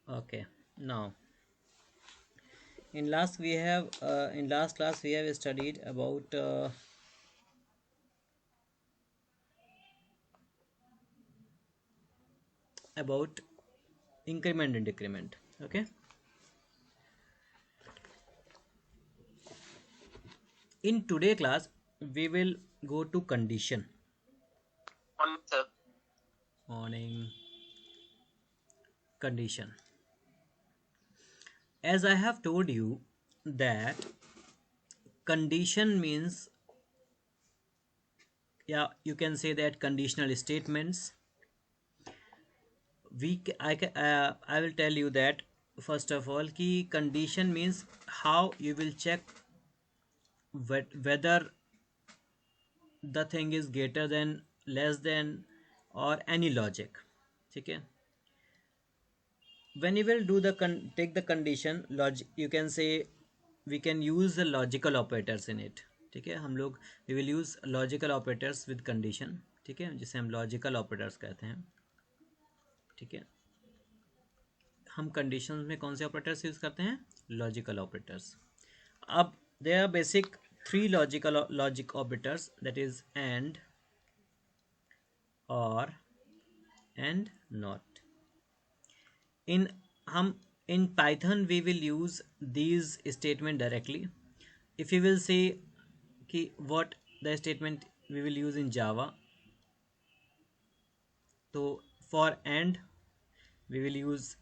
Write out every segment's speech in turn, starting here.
Okay. Now, in last class we have studied about increment and decrement. Okay. In today class we will go to condition. Morning, sir. Morning. Condition. As I have told you that condition means, yeah, you can say that conditional statements. I will tell you that first of all, key condition means how you will check whether the thing is greater than, less than, or any logic. Okay. When you will do the take the condition logic, you can say we can use the logical operators in it. ठीक है, हम लोग we will use logical operators with condition. ठीक है, जिसे हम logical operators कहते हैं. ठीक है, हम conditions में कौन से operators यूज करते हैं? Logical operators. अब there are basic three logic operators, that is and, or, and not. In हम in Python we will use these statement directly. If you will say कि what the statement we will use in Java, so for and we will use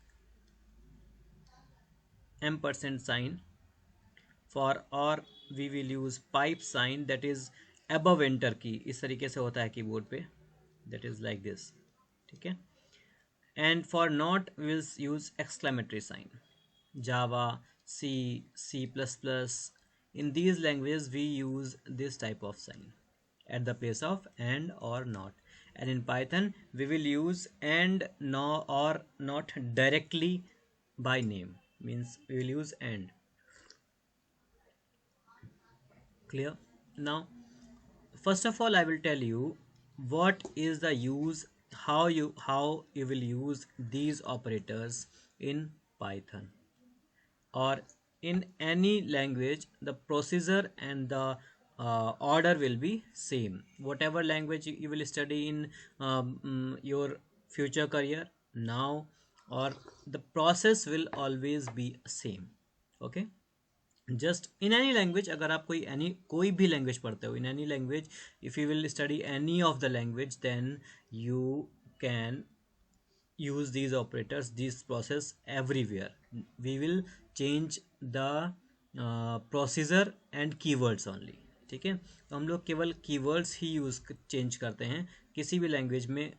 ampersand sign. For or we will use pipe sign, that is above enter की, इस तरीके से होता है keyboard पे, that is like this. ठीक है, and for not we will use exclamatory sign. Java, C++, in these languages we use this type of sign at the place of and or not. And in Python we will use and, no, or not directly by name, means we will use and. Clear? Now, first of all I will tell you what is the use, how you will use these operators in Python or in any language. The procedure and the order will be same, whatever language you will study in your future career now, or the process will always be same. Okay. Just in any language, अगर आप कोई भी language पढ़ते हो, in any language, if you will study any of the language, then you can use these operators, this process everywhere. We will change the procedure and keywords only. ठीक है, तो हम लोग केवल कीवर्ड्स ही यूज चेंज करते हैं किसी भी लैंग्वेज में.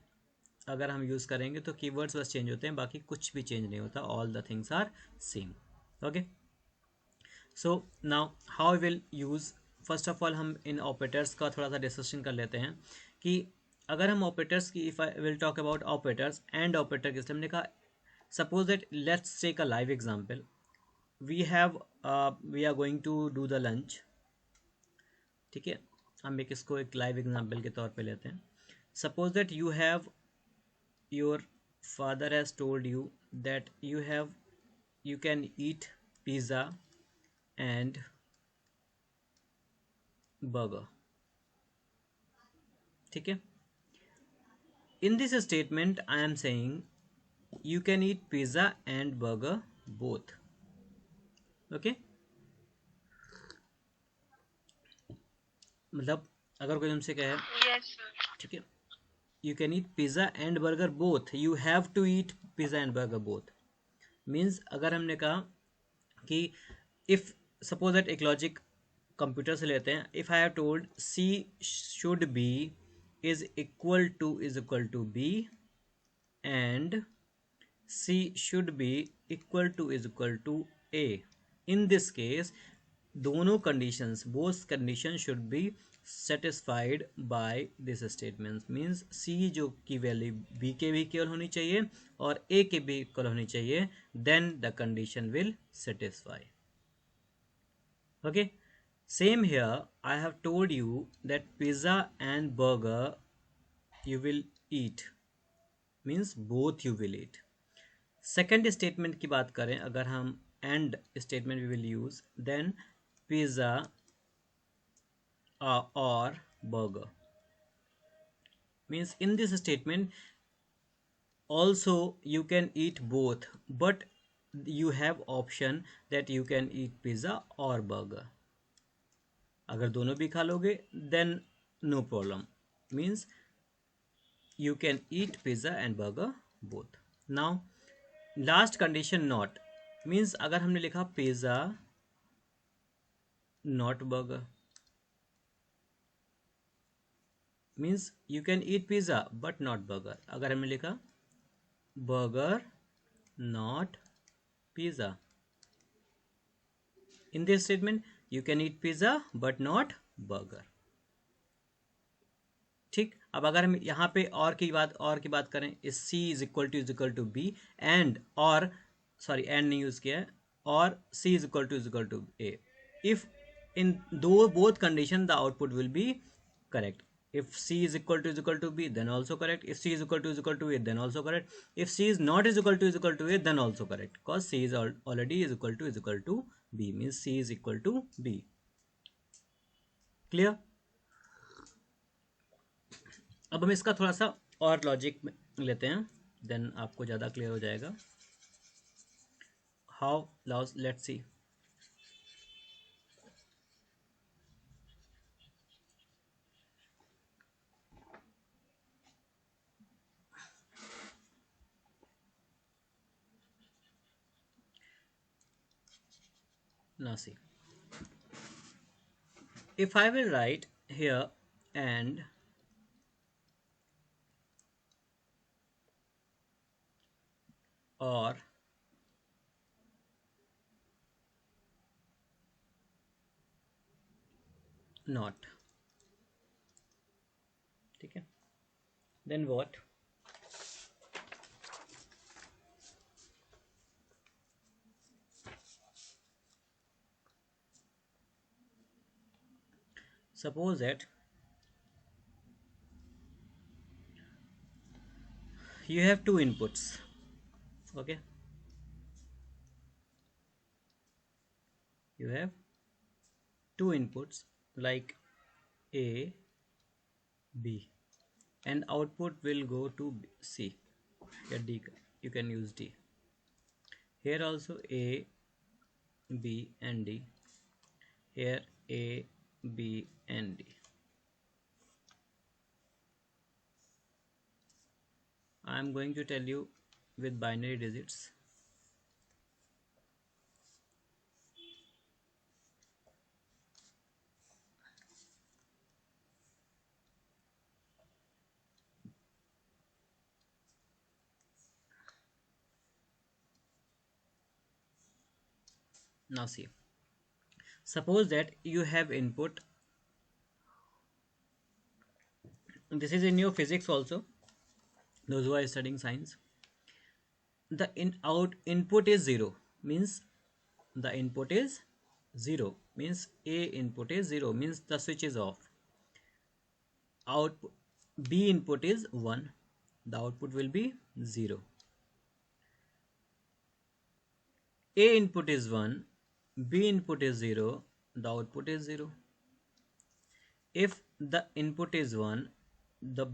अगर हम यूज़ करेंगे तो कीवर्ड्स बस चेंज होते हैं, बाकी कुछ भी चेंज नहीं होता, all the things are same. Okay. So now how we will use. First of all हम इन ऑपरेटर्स का थोड़ा सा डिस्कशन कर लेते हैं कि अगर हम ऑपरेटर्स की, if I will talk about operators and operator के, हमने कहा suppose that let's take a live example. We have we are going to do the lunch. ठीक है, हम इसको एक लाइव एग्जांपल के तौर पे लेते हैं. Suppose that you have, your father has told you that you can eat pizza and burger. ठीक है, in this statement I am saying you can eat pizza and burger both. Okay. मतलब अगर कोई तुमसे कहे, Yes, sir. ठीक है, you can eat pizza and burger both, you have to eat pizza and burger both, means अगर हमने कहा कि इफ सपोज दैट एक लॉजिक कंप्यूटर से लेते हैं. If I have told C should be is equal to B and C should be equal to A. In this case, दोनों conditions, both conditions should be satisfied by this statement. Means C जो की value B के भी equal होनी चाहिए और A के भी इक्वल होनी चाहिए, then the condition will satisfy. Okay. Same here, I have told you that pizza and burger you will eat, means both you will eat. Second statement की बात करें, अगर हम and statement we will use, then pizza और burger means in this statement also you can eat both, but you have option that you can eat pizza or burger. अगर दोनों भी खा लोगे then no problem, means you can eat pizza and burger both. Now last condition not, means अगर हमने लिखा pizza not burger, means you can eat pizza but not burger. अगर हमने लिखा burger not pizza, in this statement you can eat pizza but not burger. ठीक, अब अगर हम यहाँ पे और की बात करें, इस C is equal to B and और सॉरी एंड नहीं यूज किया है, और C is equal to A, if in दो both condition the output will be correct. If C is equal to B, then also correct. If C is equal to A, then also correct. If C is not is equal to A, then also correct. Because C is already is equal to B, means C is equal to B. Clear? अब हम इसका थोड़ा सा और logic लेते हैं, then आपको ज़्यादा क्लियर हो जाएगा. How, let's see. Now see, if I will write here and or not, ठीक है, then what? Suppose that you have two inputs, okay, you have two inputs like A, B, and output will go to C या D, you can use D. Here also A, B and D. Here A, B and D. I am going to tell you with binary digits. Now see, suppose that you have input, this is in your physics also, those who are studying science, the input is 0, means the input is 0, means A input is 0, means the switch is off. Output B input is 1, the output will be 0. A input is 1, B input is 0, the output is 0. If the input is 1, the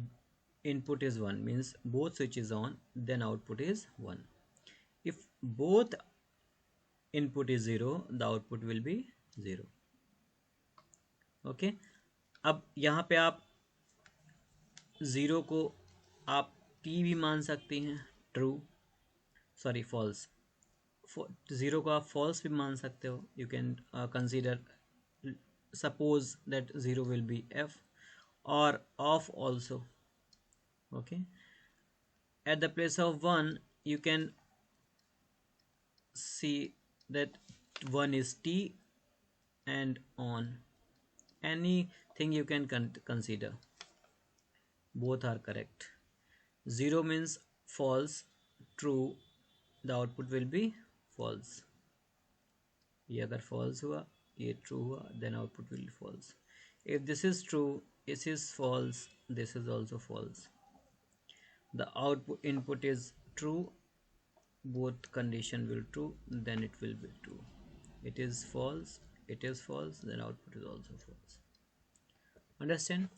input is 1, means both switches on, then output is 1. If both input is 0, the output will be 0. Okay, अब यहाँ पे आप 0 को आप T भी मान सकती हैं, ट्रू, सॉरी फॉल्स. 0 को आप फॉल्स भी मान सकते हो. You can consider, suppose that 0 will be F, or off also. Okay, at the place of 1 you can see that 1 is T and on, anything you can consider, both are correct. 0 means false, true, the output will be false. ये अगर false हुआ, ये true हुआ, then output will be false. If this is true, this is false, this is also false. The output input is true, both condition will true, then it will be true. It is false, it is false, then output is also false. Understand?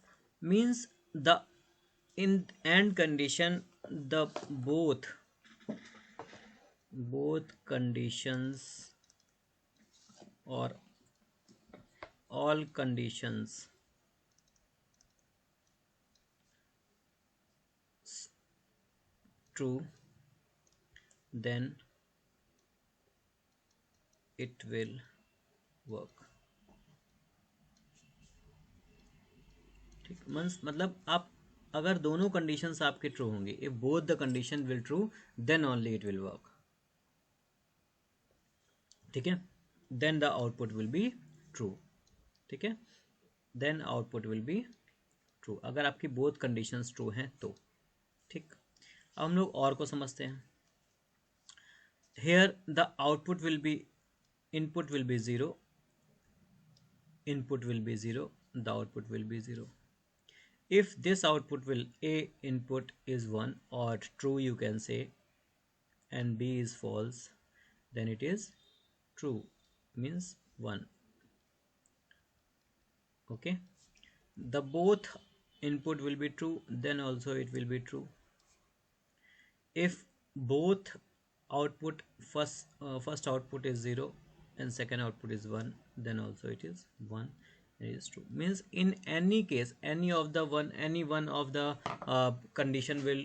Means the in and condition, the both conditions or all conditions true, then it will work. ठीक, मतलब आप अगर दोनों conditions आपके true होंगे, if both the condition will true, then only it will work. ठीक है, then the output will be true. ठीक है, then output will be true, अगर आपकी बोथ कंडीशंस ट्रू हैं तो. ठीक, अब हम लोग और को समझते हैं. Here the output will be, input will be zero, input will be 0, the output will be 0. If this output will, A input is 1 or true you can say, and B is false, then it is true, means 1. Okay, the both input will be true, then also it will be true. If both output, first output is 0 and second output is 1, then also it is 1, it is true. Means in any case, any one of the condition will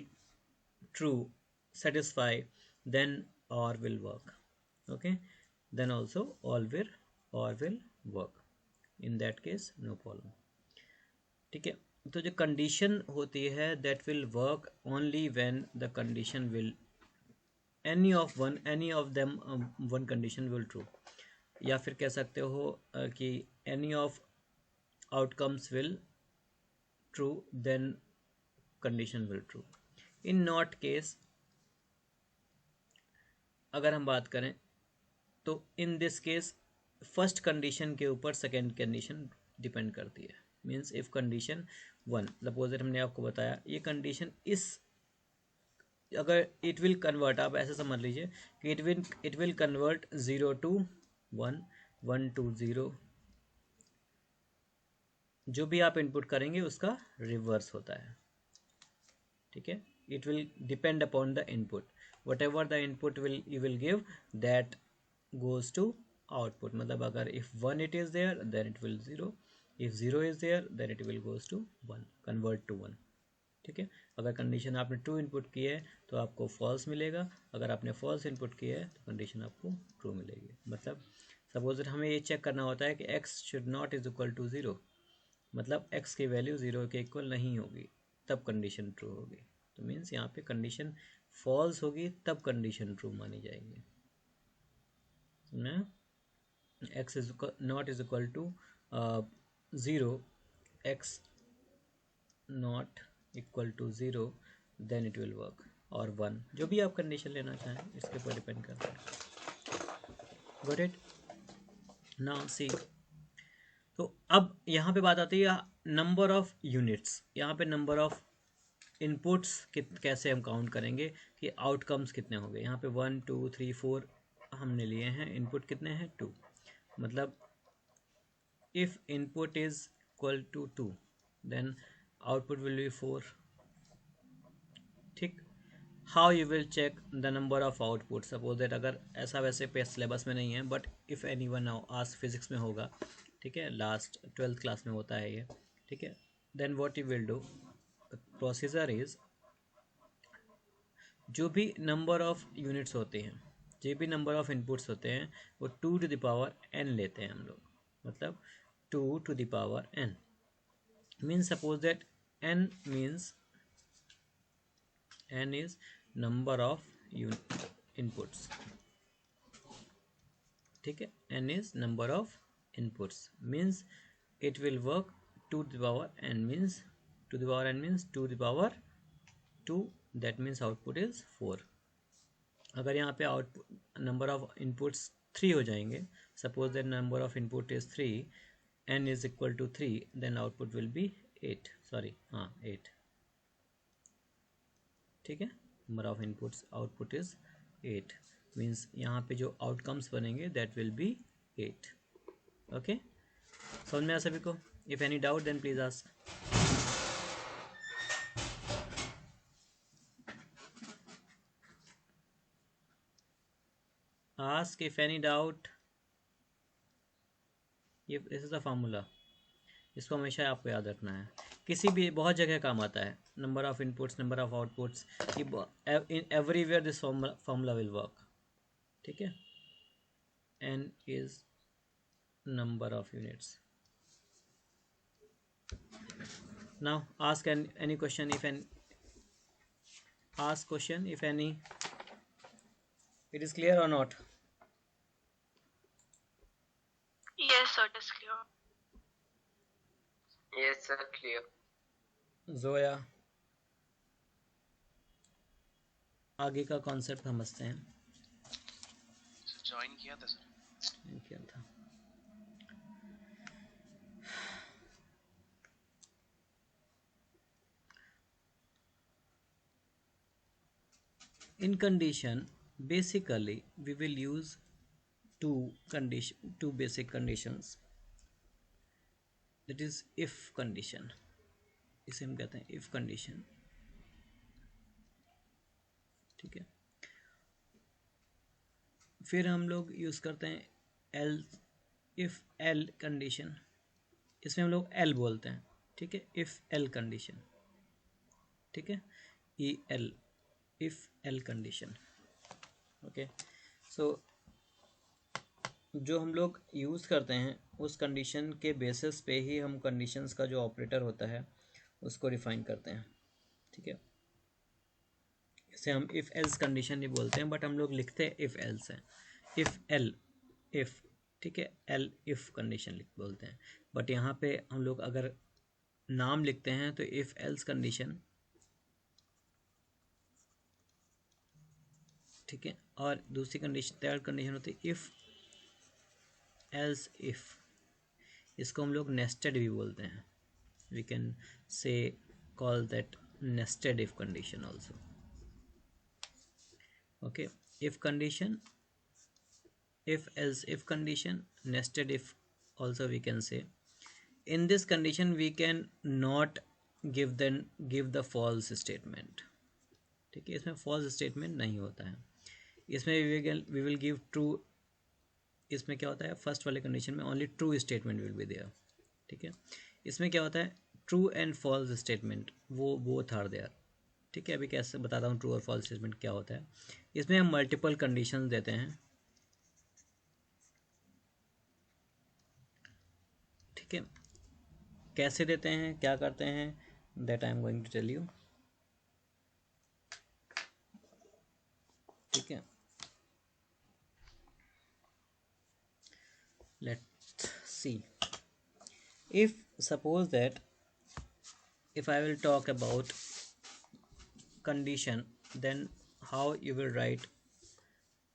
true, satisfy, then or will work. Okay, then also or will work. In that case no problem. ठीक है, तो जो condition होती है that will work only when the condition will, any of them one condition will true, या फिर कह सकते हो कि any of outcomes will true, then condition will true. in not case अगर हम बात करें तो in this case first condition के ऊपर सेकेंड कंडीशन डिपेंड करती है. Means if condition 1, suppose that हमने आपको बताया ये कंडीशन इस, अगर इट विल कन्वर्ट, आप ऐसे समझ लीजिए कि it will convert 0 to 1, 1 to 0, जो भी आप इनपुट करेंगे उसका रिवर्स होता है. ठीक है, it will depend upon the input, what ever the input will you will give that goes to output. मतलब अगर if 1 it is there then it will 0, if 0 is there then it will goes to 1, convert to 1. ठीक है, अगर condition आपने true input की है तो आपको फॉल्स मिलेगा, अगर आपने फॉल्स इनपुट की है तो कंडीशन आपको ट्रू मिलेगी. मतलब सपोज हमें ये चेक करना होता है कि x should not is equal to 0, मतलब x की वैल्यू 0 के इक्वल नहीं होगी तब कंडीशन ट्रू होगी. तो मीन्स यहाँ पे कंडीशन फॉल्स होगी तब कंडीशन ट्रू मानी जाएगी ना. x is not is equal to 0, x not equal to 0, then it will work, और 1, जो भी आप कंडीशन लेना चाहें इसके ऊपर डिपेंड करता है. Got it. नाउ सी, तो अब यहाँ पे बात आती है नंबर ऑफ यूनिट्स. यहाँ पे नंबर ऑफ इनपुट्स कैसे हम काउंट करेंगे कि आउटकम्स कितने होंगे. यहाँ पे 1 2 3 4 हमने लिए हैं, इनपुट कितने हैं 2, मतलब if input is equal to 2 then output will be 4. ठीक, how you will check the number of output. suppose that अगर ऐसा वैसे पे सिलेबस में नहीं है बट if anyone now आज फिजिक्स में होगा, ठीक है, लास्ट 12th क्लास में होता है ये. ठीक है, then what you will do, the procedure is, जो भी नंबर ऑफ यूनिट्स होते हैं, जो भी नंबर ऑफ इनपुट्स होते हैं वो 2 to the power n लेते हैं हम लोग. मतलब 2 to the power n means suppose that n means n is number of inputs. ठीक है, n is number of inputs means it will work 2 to the power n means 2 to the power n means 2 to the power 2, that means output is 4. अगर यहाँ पे output number of inputs 3 हो जाएंगे, suppose that number of input is 3, n is equal to 3, then output will be 8, sorry हाँ 8. ठीक है, number of inputs, output is 8 means यहाँ पे जो आउटकम्स बनेंगे दैट विल बी 8. ओके, समझ में आया सभी को? If any doubt then please ask. Ask if any doubt. ये दिस इज द फार्मूला, इसको हमेशा आपको याद रखना है. किसी भी बहुत जगह काम आता है. Number of inputs, number of outputs, in everywhere this formula will work. ठीक है. n is number of units. Now ask any question if any. Ask question if any. It is clear or not? Yes, sir, it is clear. Yes, sir, clear. Zoya, आगे का concept समझते हैं. Join किया था sir. क्या था? In condition, basically we will use two basic conditions. That is if condition. इसे हम कहते हैं if condition. ठीक है. फिर हम लोग यूज़ करते हैं else if L condition. इसमें हम लोग L बोलते हैं. ठीक है. if L condition. ठीक है. EL if L condition. Okay. So जो हम लोग यूज़ करते हैं उस कंडीशन के बेसिस पे ही हम कंडीशंस का जो ऑपरेटर होता है उसको डिफाइन करते हैं. ठीक है. इसे हम इफ़ एल्स कंडीशन ही बोलते हैं, बट हम लोग लिखते हैं इफ़ एल्स हैं. If L if. ठीक है. एल इफ़ कंडीशन बोलते हैं, बट यहाँ पे हम लोग अगर नाम लिखते हैं तो इफ़ एल्स कंडीशन. ठीक है. और दूसरी कंडीशन, थर्ड कंडीशन होती है इफ़ एल्स इफ़. इसको हम लोग नेस्टेड भी बोलते हैं. We can say call that nested if condition also. Okay. If condition, if else if condition, nested if also we can say. In this condition we can not give the false statement. ठीक है. इसमें false statement नहीं होता है. इसमें we will give true. इसमें क्या होता है, फर्स्ट वाले कंडीशन में only true statement will be there. ठीक है. इसमें क्या होता है, ट्रू एंड फॉल्स स्टेटमेंट वो बोथ आर देयर. ठीक है. अभी कैसे बताता हूँ ट्रू और फॉल्स स्टेटमेंट क्या होता है. इसमें हम मल्टीपल कंडीशन देते हैं. ठीक है. कैसे देते हैं, क्या करते हैं, that I am going to tell you. ठीक है. Let's see. If suppose that if I will talk about condition, then how you will write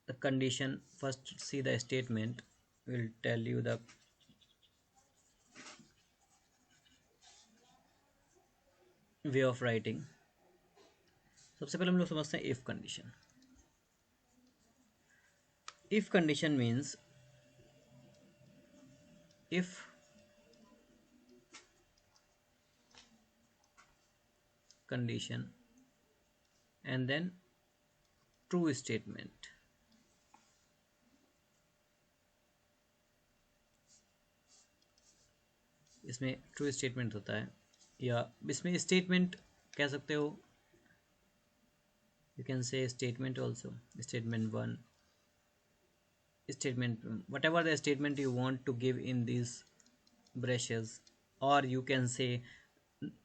the condition. First see the statement, will tell you the way of writing. सबसे पहले हम लोग समझते हैं if condition. If condition means if condition and then true statement. इसमें true statement होता है, या इसमें स्टेटमेंट कह सकते हो. You can say statement also. Statement one, statement, whatever the statement you want to give in these brushes, or you can say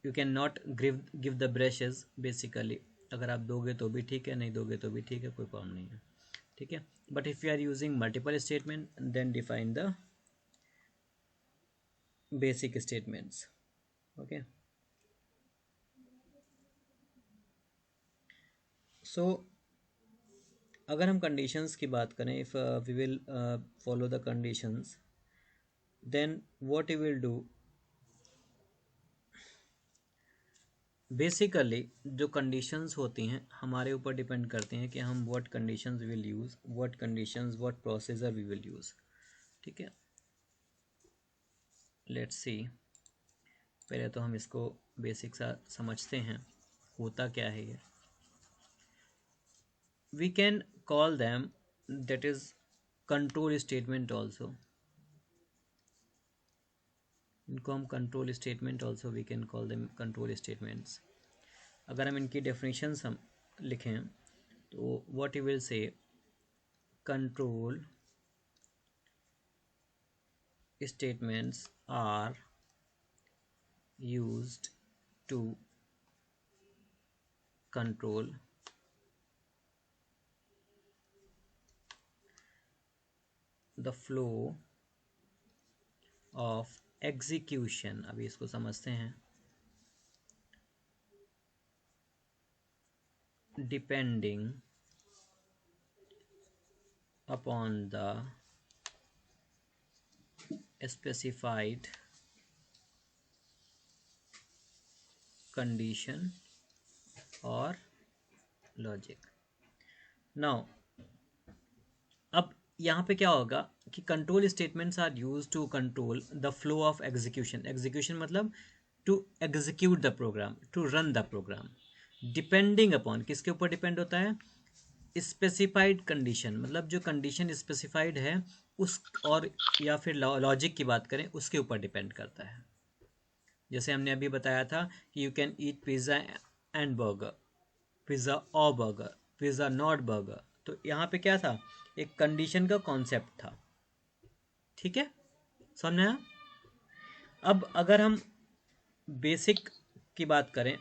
you can not give the brushes basically. अगर आप दोगे तो भी ठीक है, नहीं दोगे तो भी ठीक है, कोई प्रॉब्लम नहीं है. ठीक है. But if you are using multiple statement then define the basic statements. Okay. So अगर हम कंडीशंस की बात करें, if we will follow the conditions, then what you will do, basically जो कंडीशंस होती हैं हमारे ऊपर डिपेंड करती हैं कि हम what conditions will use, what conditions what procedure we will use. ठीक है, लेट्स सी। पहले तो हम इसको बेसिक सा समझते हैं होता क्या है ये। We can call them that is control statement also. इनको हम control statement also we can call them control statements. अगर हम इनकी डेफिनेशंस हम लिखें तो what you will say control statements are used to control the flow of execution। अभी इसको समझते हैं। Depending upon the specified condition or logic। Now अब यहाँ पे क्या होगा कि control statements are use to control the flow of execution. Execution मतलब to execute the program, to run the program. Depending upon, किसके ऊपर डिपेंड होता है? स्पेसिफाइड कंडीशन, मतलब जो कंडीशन स्पेसिफाइड है उस, और या फिर लॉजिक की बात करें उसके ऊपर डिपेंड करता है। जैसे हमने अभी बताया था कि you can eat pizza and burger, pizza और बर्गर, पिज़्ज़ा नॉट बर्गर। तो यहाँ पे क्या था? एक कंडीशन का कॉन्सेप्ट था। ठीक है, समझ आया? अब अगर हम बेसिक की बात करें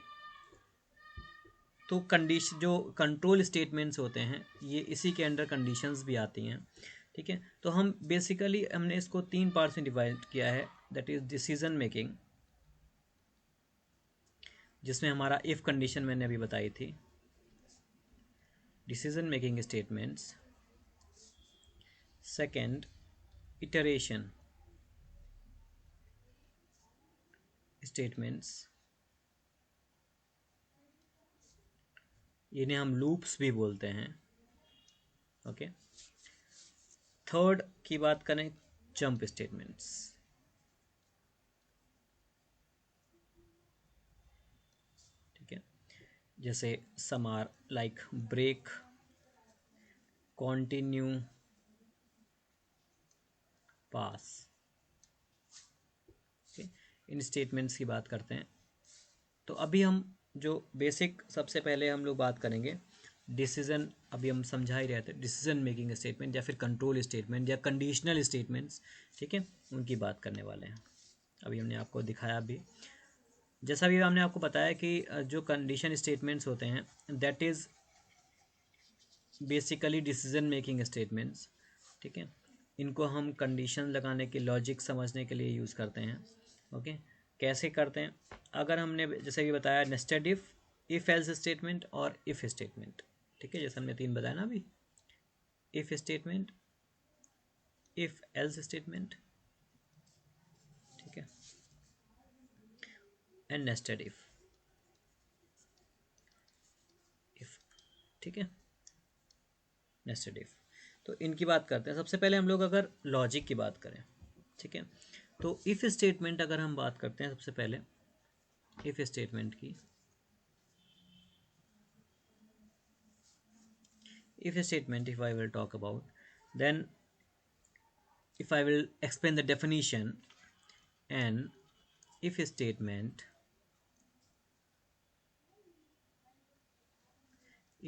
तो कंडीशन, जो कंट्रोल स्टेटमेंट्स होते हैं ये इसी के अंडर कंडीशंस भी आती हैं। ठीक है, तो हम बेसिकली हमने इसको 3 पार्ट्स में डिवाइड किया है। दैट इज डिसीजन मेकिंग, जिसमें हमारा इफ कंडीशन मैंने अभी बताई थी। Decision making statements. Second, iteration statements, इन्हें हम लूप्स भी बोलते हैं। ओके। थर्ड की बात करें, जंप स्टेटमेंट्स। ठीक है, जैसे समार, लाइक ब्रेक, कॉन्टिन्यू, पास। ओके, इन स्टेटमेंट्स की बात करते हैं। तो अभी हम जो बेसिक, सबसे पहले हम लोग बात करेंगे डिसीजन। अभी हम समझा ही रहे थे डिसीजन मेकिंग स्टेटमेंट या फिर कंट्रोल स्टेटमेंट या कंडीशनल स्टेटमेंट्स। ठीक है, उनकी बात करने वाले हैं। अभी हमने आपको दिखाया भी, जैसा भी हमने आपको बताया कि जो कंडीशन स्टेटमेंट्स होते हैं that is basically decision making statements. ठीक है, इनको हम कंडीशन लगाने के, लॉजिक समझने के लिए यूज़ करते हैं। ओके, कैसे करते हैं? अगर हमने जैसे कि बताया नेस्टेड इफ एल्स स्टेटमेंट और इफ स्टेटमेंट। ठीक है, जैसे हमने 3 बताया ना अभी, if statement, if else statement, ठीक है, एंड नेस्टेड इफ। ठीक है, नेस्टेड इफ। तो इनकी बात करते हैं। सबसे पहले हम लोग अगर लॉजिक की बात करें, ठीक है, तो इफ स्टेटमेंट अगर हम बात करते हैं सबसे पहले इफ स्टेटमेंट की, if statement, if I will talk about, then if I will explain the definition, an if statement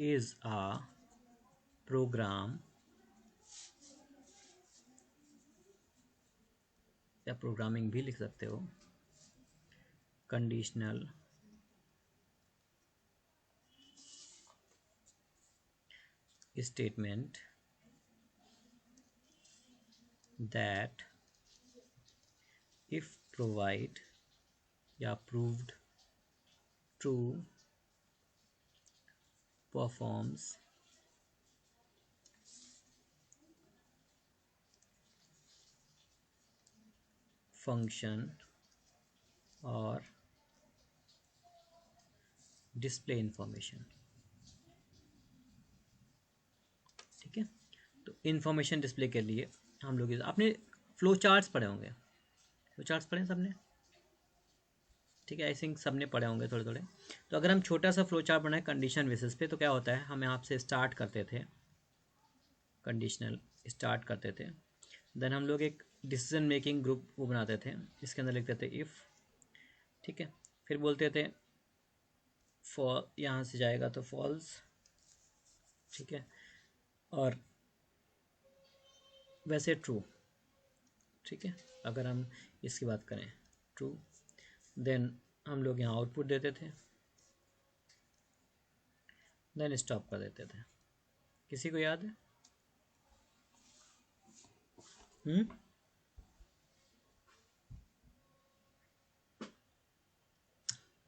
is a program या प्रोग्रामिंग भी लिख सकते हो, conditional statement that if provide या proved true performs function or display information. ठीक है, तो information display के लिए हम लोग आपने फ्लो चार्ट्स पढ़े होंगे, फ्लो चार्ट्स पढ़े सबने? ठीक है, आई थिंक सबने पढ़े होंगे थोड़े थोड़े। तो अगर हम छोटा सा फ्लो चार्ट बनाए कंडीशन बेसिस पे, तो क्या होता है, हम यहाँ से स्टार्ट करते थे, कंडीशनल स्टार्ट करते थे, देन हम लोग एक डिसीजन मेकिंग ग्रुप वो बनाते थे, इसके अंदर लिखते थे इफ़। ठीक है, फिर बोलते थे फॉल, यहाँ से जाएगा तो फॉल्स। ठीक है, और वैसे ट्रू। ठीक है, अगर हम इसकी बात करें ट्रू, देन हम लोग यहाँ आउटपुट देते थे, देन स्टॉप कर देते थे। किसी को याद है? हम्म,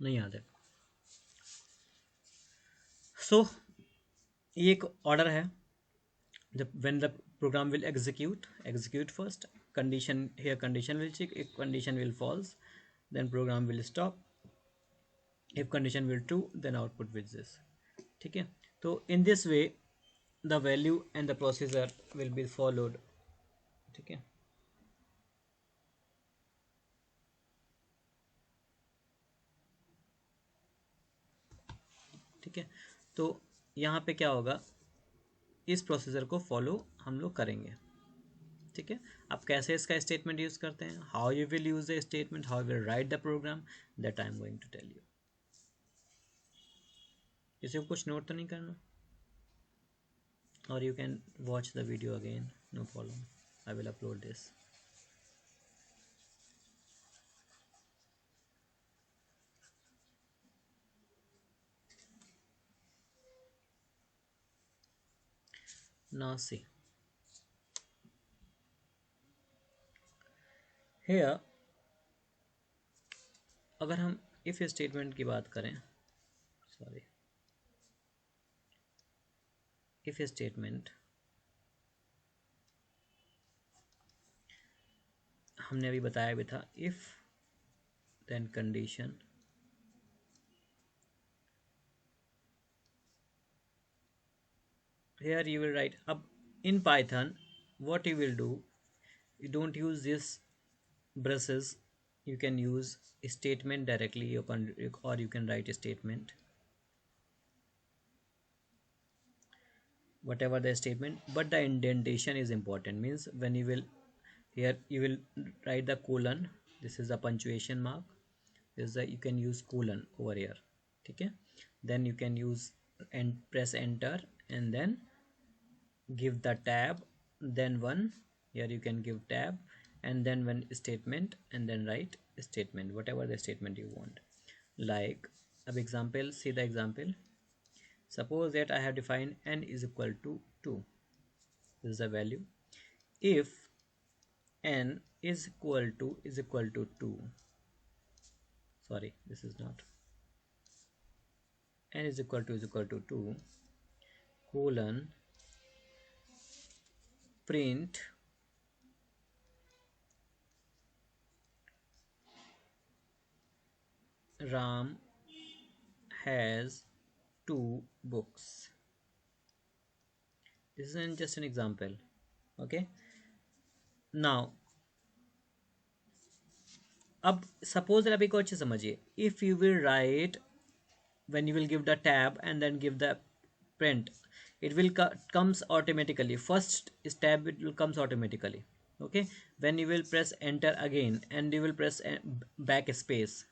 नहीं याद है। सो ये एक ऑर्डर है, जब when the program will execute first, condition here, condition will check, if condition will false then program will stop, if condition will true then output will this। ठीक है, तो in this way the value and the procedure will be followed। ठीक है, ठीक है, तो यहाँ पे क्या होगा, इस प्रोसीजर को फॉलो हम लोग करेंगे। ठीक है, आप कैसे इसका स्टेटमेंट यूज करते हैं, how you will use the statement, how will write the program, that I am going to tell you. किसी को कुछ नोट तो नहीं करना, or you can watch the video again, no problem, I will upload this। now see here, अगर हम if statement की बात करें, सॉरी, इफ स्टेटमेंट हमने अभी बताया भी था, if then condition, here you will write, अब in python what you will do, you don't use this brushes, you can use statement directly, open, or you can write a statement, whatever the statement, but the indentation is important, means when you will, here you will write the colon, this is the punctuation mark, this is the, you can use colon over here। ठीक है, then you can use and press enter and then give the tab, then one, here you can give tab and then one statement and then write statement, whatever the statement you want, like अब example, see the example, suppose that I have defined n is equal to 2, this is the value, if n is equal to 2, sorry, this is not, n is equal to 2, colon, print Ram has 2 books, this is just an example। okay, now अब suppose आप एक और चीज समझिए, if you will write, when you will give the tab and then give the print, it will comes automatically, first tab it will comes automatically। okay, when you will press enter again and you will press back space,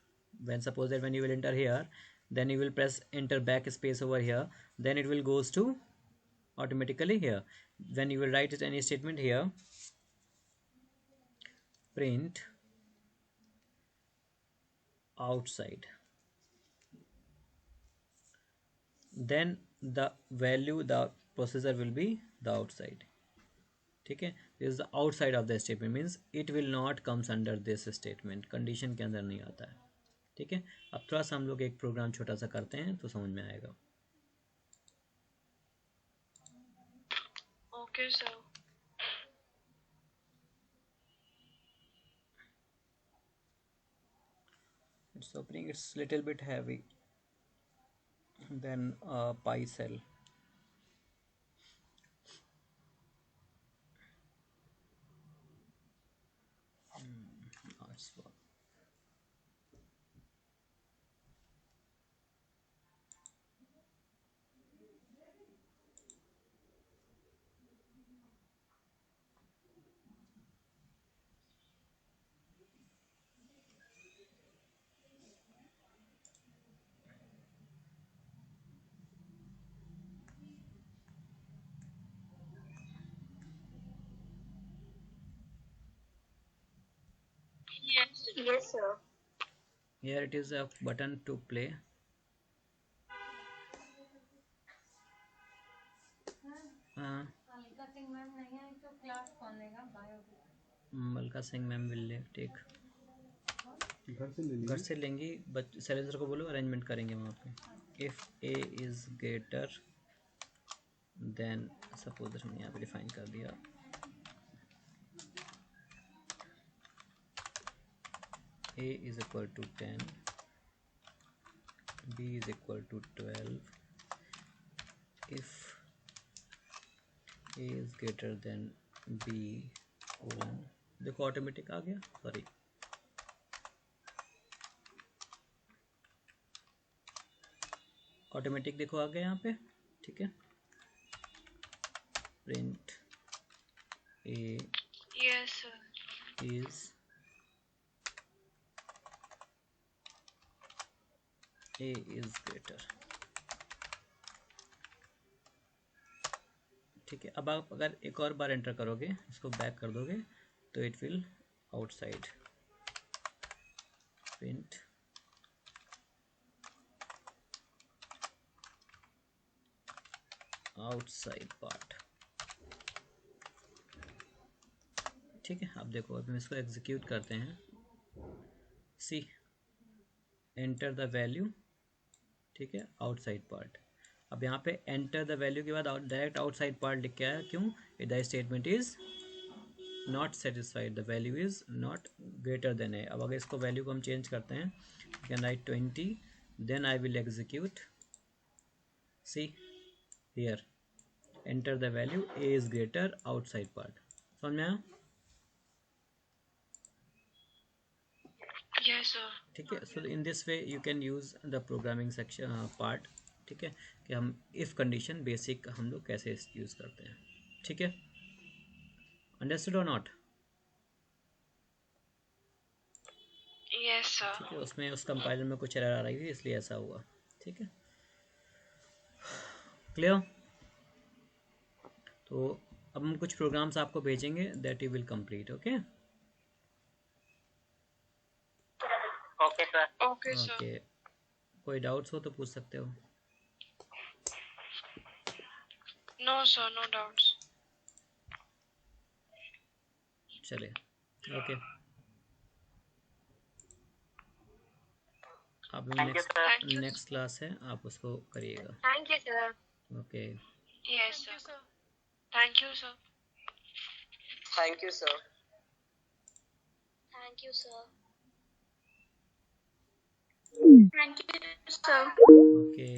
when suppose that when you will enter here, then you will press enter back space over here, then it will goes to automatically here, when you will write it any statement here, print outside, then the value, the processor will be the outside। ठीक है, this the outside of the statement, means it will not comes under this statement, condition के अंदर नहीं आता है। ठीक है, अब थोड़ा सा हम लोग एक प्रोग्राम छोटा सा करते हैं तो समझ में आएगा। Okay, sir. It's opening, it's little bit heavy। then pi cell. That's what. Yes. Yes, sir. Here it is a button to play. मलका सिंह मैम विल टेक, घर से लेंगी, बट सैलेंसर को बोलो अरेंजमेंट करेंगे वहाँ पे. If A is greater than, suppose हमने यहाँ पे डिफाइन कर दिया a is equal to 10, b is equal to 12. if a is greater than b colon, देखो ऑटोमेटिक आ गया, सॉरी ऑटोमेटिक देखो आ गया यहाँ पे. ठीक है, print a Yes, sir. is a is greater. ठीक है, अब आप अगर एक और बार एंटर करोगे, इसको बैक कर दोगे तो it will outside, print outside part. ठीक है, अब देखो, अब हम इसको एग्जीक्यूट करते हैं. सी, एंटर द वैल्यू. ठीक है, आउटसाइड पार्ट. अब यहाँ पे एंटर द वैल्यू के बाद डायरेक्ट आउटसाइड पार्ट लिख के आया, क्यों? The statement is not satisfied, the value is not greater than A. अब अगर इसको वैल्यू को हम चेंज करते हैं, can write 20, then I will execute. See here, enter the value, A is greater, outside part. समझ में आया? Yes, sir. ठीक है, so in this way you can use the programming section part. ठीक है, कि हम इफ कंडीशन बेसिक हम लोग कैसे यूज करते हैं. ठीक है, अंडरस्टूड और नॉट? Yes, sir. ठीक है, उसमें उस कंपाइलर में कुछ एरर आ रही थी, इसलिए ऐसा हुआ. ठीक है, क्लियर? तो अब हम कुछ प्रोग्राम्स आपको भेजेंगे, that you will complete. Okay Okay, sir. Okay, sir. Okay, कोई डाउट्स हो तो पूछ सकते हो. No, sir. No doubts. चले, ओके. आप Thank you, sir. Thank you. Next class है, आप उसको करिएगा. Thank you, sir. Okay, Yes, sir. Thank you, sir. Thank you, sir. Thank you, sir. Thank you, sir. Okay.